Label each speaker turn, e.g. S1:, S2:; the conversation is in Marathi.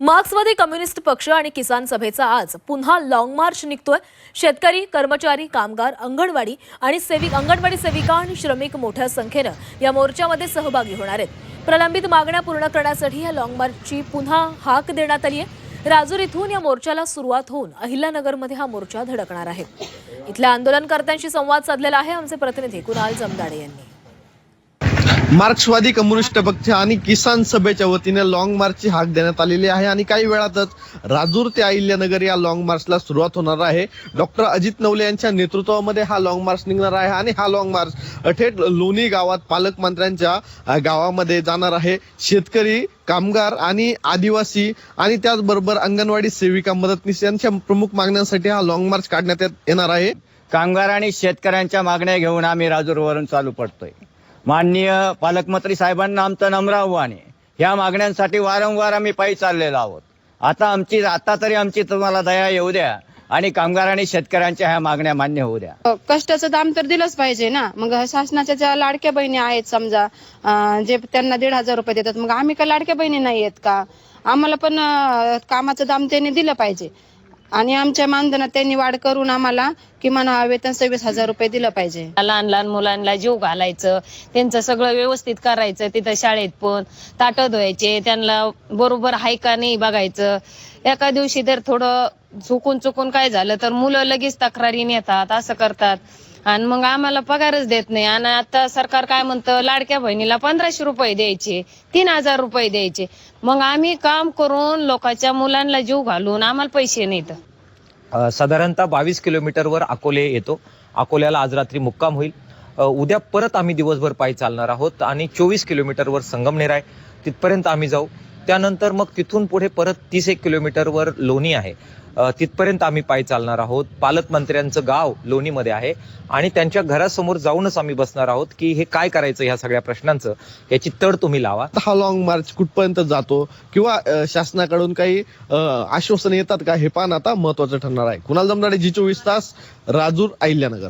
S1: मार्क्सवादी कम्युनिस्ट पक्ष आणि किसान सभेचा आज पुन्हा लॉंग मार्च निघतोय। शेतकरी, कर्मचारी, कामगार, अंगणवाडी सेविका आणि श्रमिक मोठ्या संख्येनं या मोर्चामध्ये सहभागी होणार आहेत। प्रलंबित मागण्या पूर्ण करण्यासाठी या लॉंग मार्चची पुन्हा हाक देण्यात आली आहे। राजूर इथून या मोर्चाला सुरुवात होऊन अहिल्यानगरमध्ये हा मोर्चा धडकणार आहे। इथल्या आंदोलनकर्त्यांशी संवाद साधलेला आहे आमचे प्रतिनिधी कुणाल जमदाडे यांनी।
S2: मार्क्सवादी कम्युनिस्ट पक्ष आणि किसान सभेच्या वतीने लॉंग मार्चची हाक देण्यात आलेली आहे आणि काही वेळातच राजूर ते अहिल्यानगर या लॉंग मार्चला सुरुवात होणार आहे। डॉक्टर अजित नवले यांच्या नेतृत्वामध्ये हा लॉंग मार्च निघणार आहे आणि हा लॉंग मार्च थेट लोणी गावात पालकमंत्र्यांच्या गावामध्ये जाणार आहे। शेतकरी, कामगार आणि आदिवासी आणि त्याचबरोबर अंगणवाडी सेविका, मदतनीस यांच्या प्रमुख मागण्यांसाठी हा लॉंग मार्च काढण्यात येणार आहे।
S3: कामगार आणि शेतकऱ्यांच्या मागण्या घेऊन आम्ही राजूरवरून चालू पडतोय। माननीय पालकमंत्री साहेबांना आमचं नम्र आव्हान आहे। ह्या मागण्यांसाठी वारंवार आम्ही पायी चाललेलो आहोत। आता तरी आमची तुम्हाला दया येऊ द्या आणि कामगार आणि शेतकऱ्यांच्या ह्या मागण्या मान्य होऊ द्या।
S4: कष्टाचं दाम तर दिलंच पाहिजे ना। मग शासनाच्या ज्या लाडक्या बहिणी आहेत समजा, जे त्यांना 1,500 रुपये देतात, मग आम्ही का लाडक्या बहिणी नाही आहेत का? आम्हाला पण कामाचं दाम त्यांनी दिलं पाहिजे आणि आमच्या मानधनात त्यांनी वाढ करून आम्हाला किमान वेतन 26,000 रुपये दिलं पाहिजे।
S5: लहान लहान मुलांना जीव घालायचं, त्यांचं सगळं व्यवस्थित करायचं, तिथं शाळेत पण ताटं धुवायचे, त्यांना बरोबर हाय का नाही बघायचं। एका दिवशी तर थोडं चुकून काय झालं तर मुलं लगेच तक्रारी नेतात, असं करतात आणि मग आम्हाला पगारच देत नाही। आणि आता सरकार काय म्हणतं, लाडक्या बहिणीला 1,500 रुपये द्यायचे, 3,000 रुपये द्यायचे। मग आम्ही काम करून लोकांच्या मुलांना जीव घालून आम्हाला पैसे नाहीत।
S6: साधारणतः 22 किलोमीटरवर अकोले येतो। अकोल्याला आज रात्री मुक्काम होईल। उद्या परत आम्ही दिवसभर पायी चालणार आहोत आणि 24 किलोमीटरवर संगमनेर आहे, तिथपर्यंत आम्ही जाऊ। त्यानंतर मग तिथून पुढे परत 31 किलोमीटरवर लोणी आहे, तिथपर्यंत आम्ही पायी चालणार आहोत। पालकमंत्र्यांचं गाव लोणीमध्ये आहे आणि त्यांच्या घरासमोर जाऊनच आम्ही बसणार आहोत की हे काय करायचं, ह्या सगळ्या प्रश्नांचं याची तड तुम्ही लावा।
S2: हा लॉंग मार्च कुठपर्यंत जातो किंवा शासनाकडून काही आश्वासन येतात का, हे पाहणं आता महत्वाचं ठरणार आहे। कुणाल जमदाडे, जी 24 तास, राजूर, अहिल्यानगर।